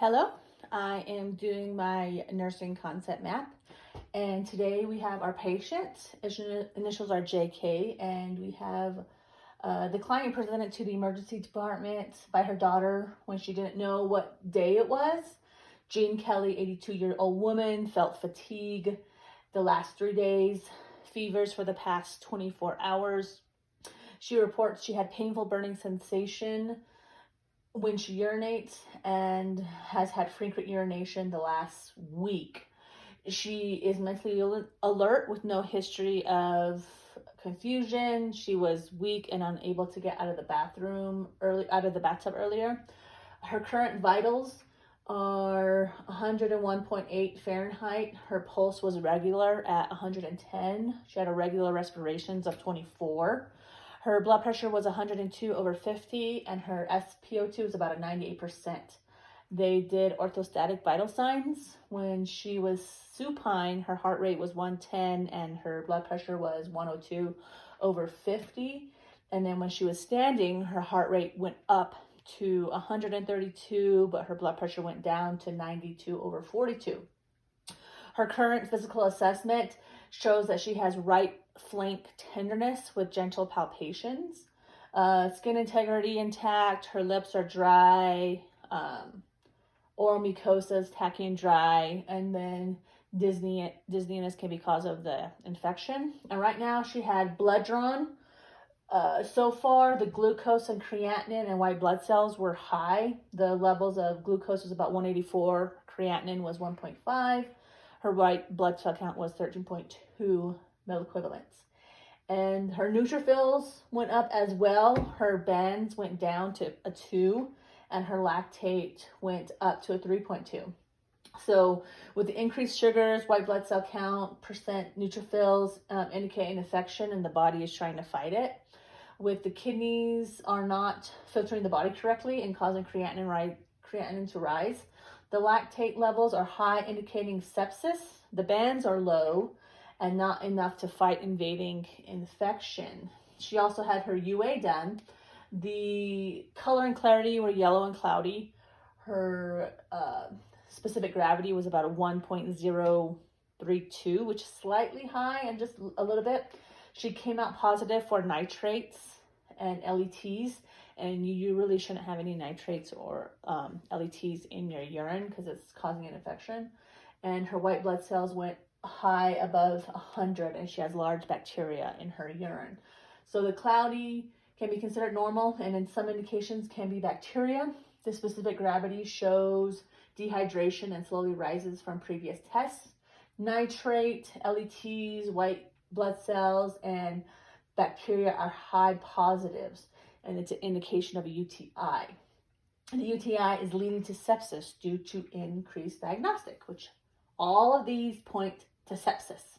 Hello, I am doing my nursing concept map, and today we have our patient. Initials are JK, and we have the client presented to the emergency department by her daughter when she didn't know what day it was. Jean Kelly, 82-year-old woman, felt fatigue the last 3 days, fevers for the past 24 hours. She reports she had painful burning sensation when she urinates and has had frequent urination the last week. She is mentally alert with no history of confusion. She was weak and unable to get out of the bathtub earlier. Her current vitals are 101.8 Fahrenheit. Her pulse was regular at 110. She had irregular respirations of 24. Her blood pressure was 102/50, and her SpO2 was about a 98%. They did orthostatic vital signs. When she was supine, her heart rate was 110 and her blood pressure was 102/50. And then when she was standing, her heart rate went up to 132, but her blood pressure went down to 92/42. Her current physical assessment shows that she has right flank tenderness with gentle palpations. Skin integrity intact. Her lips are dry. Oral mucosa is tacky and dry. And then dizziness can be cause of the infection. And right now she had blood drawn. So far, the glucose and creatinine and white blood cells were high. The levels of glucose was about 184. Creatinine was 1.5. Her white blood cell count was 13.2 milliequivalents. And her neutrophils went up as well. Her BANs went down to a 2, and her lactate went up to a 3.2. So with the increased sugars, white blood cell count, percent neutrophils indicate an infection, and the body is trying to fight it. With the kidneys are not filtering the body correctly and causing creatinine to rise. The lactate levels are high, indicating sepsis. The BANs are low and not enough to fight invading infection. She also had her UA done. The color and clarity were yellow and cloudy. Her specific gravity was about a 1.032, which is slightly high and just a little bit. She came out positive for nitrates and LETs, and you really shouldn't have any nitrates or LETs in your urine because it's causing an infection. And her white blood cells went high above 100, and she has large bacteria in her urine. So the cloudy can be considered normal, and in some indications can be bacteria. The specific gravity shows dehydration and slowly rises from previous tests. Nitrate, LETs, white blood cells, and bacteria are high positives, and it's an indication of a UTI. And the UTI is leading to sepsis due to increased diagnostic, which all of these point to sepsis.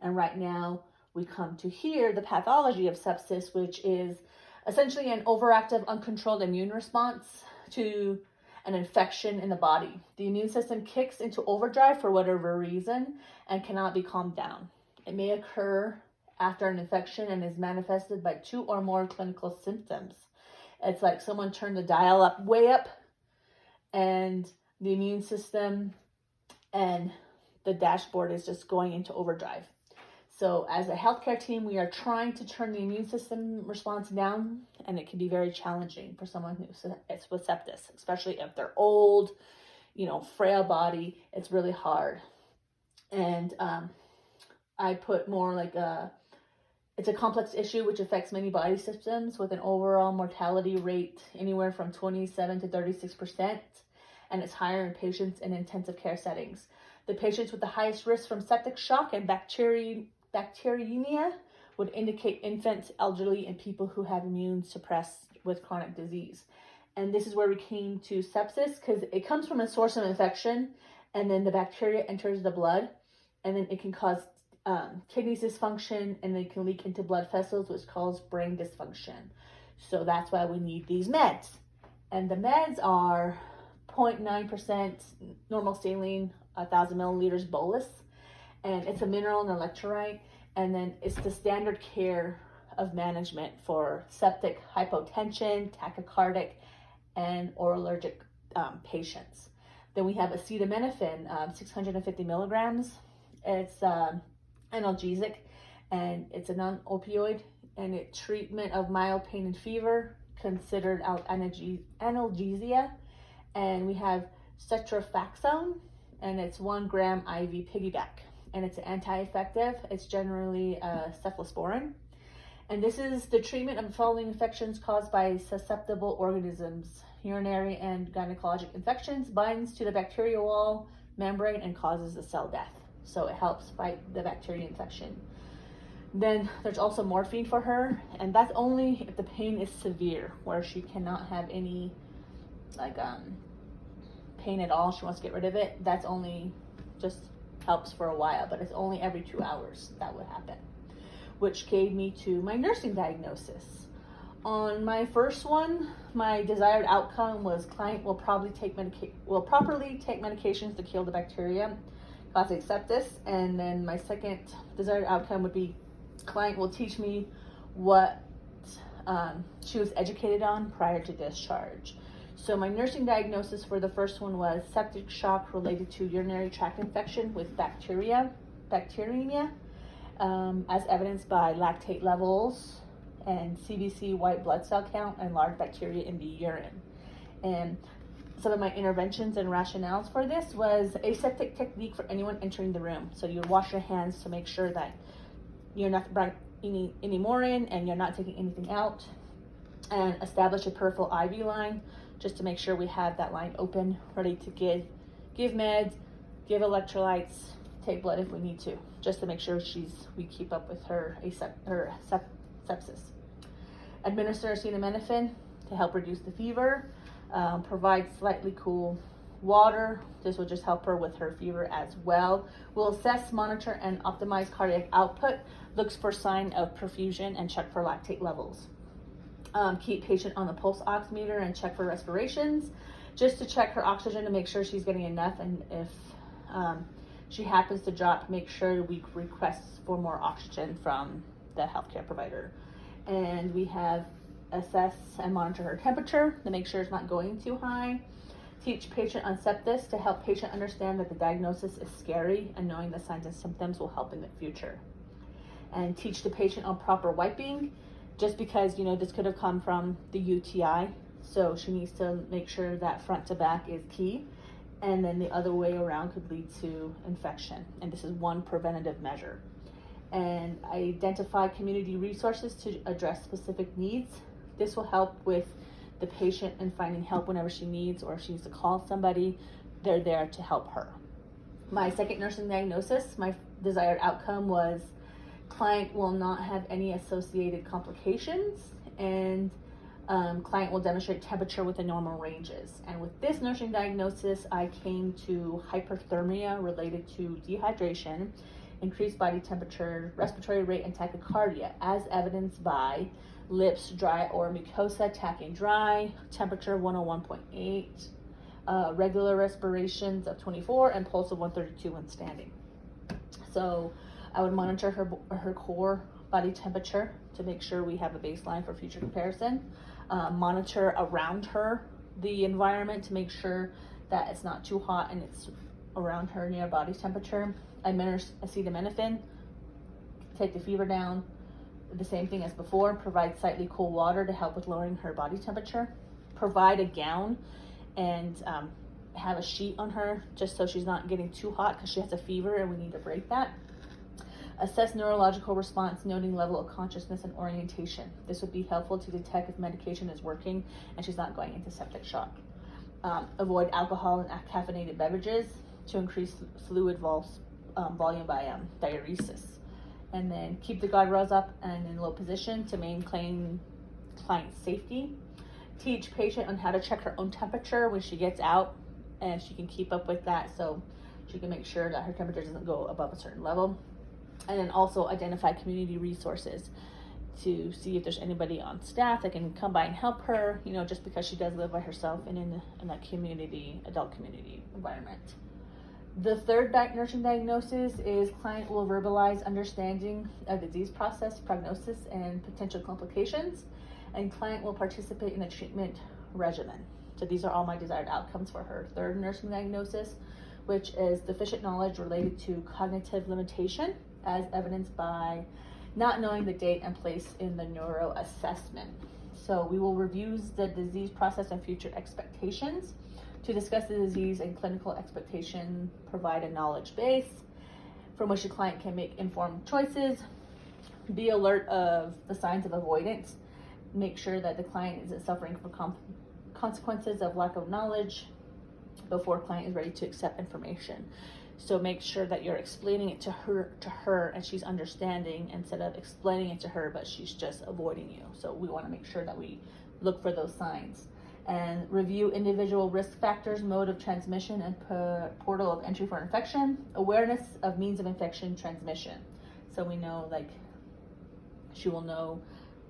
And right now we come to hear the pathology of sepsis, which is essentially an overactive, uncontrolled immune response to an infection in the body. The immune system kicks into overdrive for whatever reason and cannot be calmed down. It may occur after an infection and is manifested by 2 or more clinical symptoms. It's like someone turned the dial up, way up, and the immune system and the dashboard is just going into overdrive. So as a healthcare team, we are trying to turn the immune system response down, and it can be very challenging for someone who's with sepsis, especially if they're old, frail body. It's really hard. And I put more like it's a complex issue which affects many body systems with an overall mortality rate anywhere from 27 to 36%, and it's higher in patients in intensive care settings. The patients with the highest risk from septic shock and bacteremia would indicate infants, elderly, and people who have immune suppressed with chronic disease. And this is where we came to sepsis, because it comes from a source of infection, and then the bacteria enters the blood, and then it can cause kidney dysfunction, and they can leak into blood vessels, which causes brain dysfunction. So that's why we need these meds. And the meds are 0.9% normal saline, 1,000 milliliters bolus, and it's a mineral and electrolyte. And then it's the standard care of management for septic hypotension, tachycardic, and oral allergic patients. Then we have acetaminophen, 650 milligrams. It's analgesic, and it's a non-opioid, and it's treatment of mild pain and fever, considered analgesia. And we have ceftriaxone, and it's 1 gram IV piggyback, and it's anti-infective. It's generally cephalosporin. And this is the treatment of the following infections caused by susceptible organisms: urinary and gynecologic infections, binds to the bacterial wall membrane, and causes the cell death. So it helps fight the bacteria infection. Then there's also morphine for her, and that's only if the pain is severe, where she cannot have any pain at all. She wants to get rid of it. That's only just helps for a while, but it's only every 2 hours that would happen, which gave me to my nursing diagnosis. On my first one, my desired outcome was client will properly take medications to kill the bacteria causing sepsis. And then my second desired outcome would be client will teach me what she was educated on prior to discharge. So my nursing diagnosis for the first one was septic shock related to urinary tract infection with bacteremia, as evidenced by lactate levels and CBC white blood cell count and large bacteria in the urine. And some of my interventions and rationales for this was aseptic technique for anyone entering the room. So you wash your hands to make sure that you're not bringing any more in and you're not taking anything out, and establish a peripheral IV line just to make sure we have that line open, ready to give meds, give electrolytes, take blood if we need to, just to make sure we keep up with her sepsis. Administer acetaminophen to help reduce the fever, provide slightly cool water. This will just help her with her fever as well. We'll assess, monitor, and optimize cardiac output, looks for sign of perfusion, and check for lactate levels. Keep patient on the pulse oximeter and check for respirations, just to check her oxygen to make sure she's getting enough. And if she happens to drop, make sure we request for more oxygen from the healthcare provider. And we have assess and monitor her temperature to make sure it's not going too high. Teach patient on sepsis to help patient understand that the diagnosis is scary, and knowing the signs and symptoms will help in the future. And teach the patient on proper wiping, just because, this could have come from the UTI. So she needs to make sure that front to back is key. And then the other way around could lead to infection. And this is one preventative measure. And identify community resources to address specific needs. This will help with the patient and finding help whenever she needs, or if she needs to call somebody, they're there to help her. My second nursing diagnosis, my desired outcome was client will not have any associated complications, and client will demonstrate temperature within normal ranges. And with this nursing diagnosis, I came to hyperthermia related to dehydration, increased body temperature, respiratory rate, and tachycardia, as evidenced by lips dry or mucosa tacking dry, temperature 101.8, regular respirations of 24, and pulse of 132 when standing. So I would monitor her core body temperature to make sure we have a baseline for future comparison. Monitor around her the environment to make sure that it's not too hot and it's around her near body temperature. Administer acetaminophen, take the fever down. The same thing as before, provide slightly cool water to help with lowering her body temperature. Provide a gown and have a sheet on her just so she's not getting too hot, because she has a fever and we need to break that. Assess neurological response, noting level of consciousness and orientation. This would be helpful to detect if medication is working and she's not going into septic shock. Avoid alcohol and caffeinated beverages to increase fluid volume by diuresis. And then keep the guardrails up and in low position to maintain client safety. Teach patient on how to check her own temperature when she gets out, and she can keep up with that so she can make sure that her temperature doesn't go above a certain level. And then also identify community resources to see if there's anybody on staff that can come by and help her, just because she does live by herself and in that community, adult community environment. The third nursing diagnosis is client will verbalize understanding of disease process, prognosis, and potential complications, and client will participate in a treatment regimen. So these are all my desired outcomes for her third nursing diagnosis, which is deficient knowledge related to cognitive limitation, as evidenced by not knowing the date and place in the neuro assessment. So we will review the disease process and future expectations to discuss the disease and clinical expectation, provide a knowledge base from which the client can make informed choices, be alert of the signs of avoidance, make sure that the client isn't suffering from consequences of lack of knowledge before client is ready to accept information. So make sure that you're explaining it to her and she's understanding instead of explaining it to her but she's just avoiding you. So we want to make sure that we look for those signs. And review individual risk factors, mode of transmission, and portal of entry for infection, awareness of means of infection transmission. So we know, like, she will know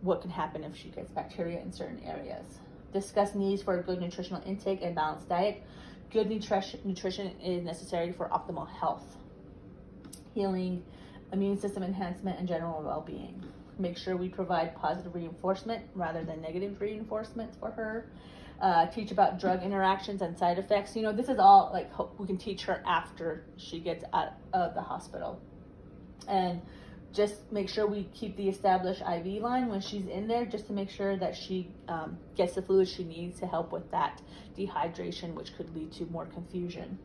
what can happen if she gets bacteria in certain areas. Discuss needs for a good nutritional intake and balanced diet. Good nutrition is necessary for optimal health, healing, immune system enhancement, and general well-being. Make sure we provide positive reinforcement rather than negative reinforcement for her. Teach about drug interactions and side effects. You know, this is all like we can teach her after she gets out of the hospital. And just make sure we keep the established IV line when she's in there, just to make sure that she gets the fluid she needs to help with that dehydration, which could lead to more confusion.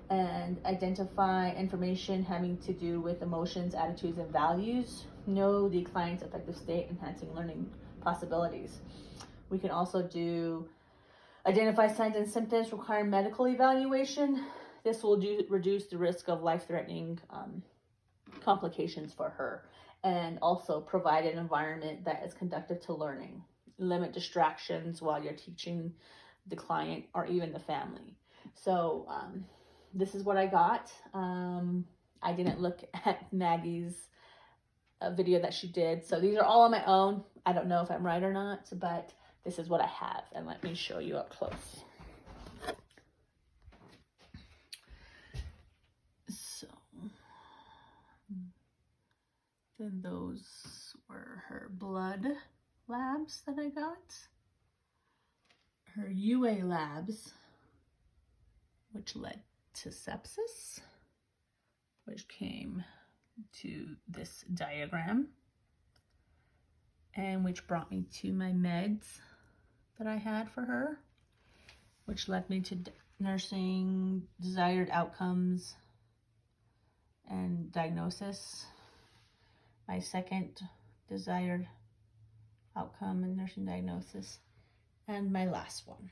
And identify information having to do with emotions, attitudes, and values. Know the client's affective state, enhancing learning possibilities. We can also do identify signs and symptoms requiring medical evaluation. This will reduce the risk of life-threatening complications for her, and also provide an environment that is conducive to learning. Limit distractions while you're teaching the client or even the family. So this is what I got. I didn't look at Maggie's video that she did, so these are all on my own. I don't know if I'm right or not, but this is what I have, and let me show you up close. So then those were her blood labs that I got. Her UA labs, which led to sepsis, which came to this diagram, and which brought me to my meds that I had for her, which led me to nursing desired outcomes and diagnosis. My second desired outcome and nursing diagnosis, and my last one.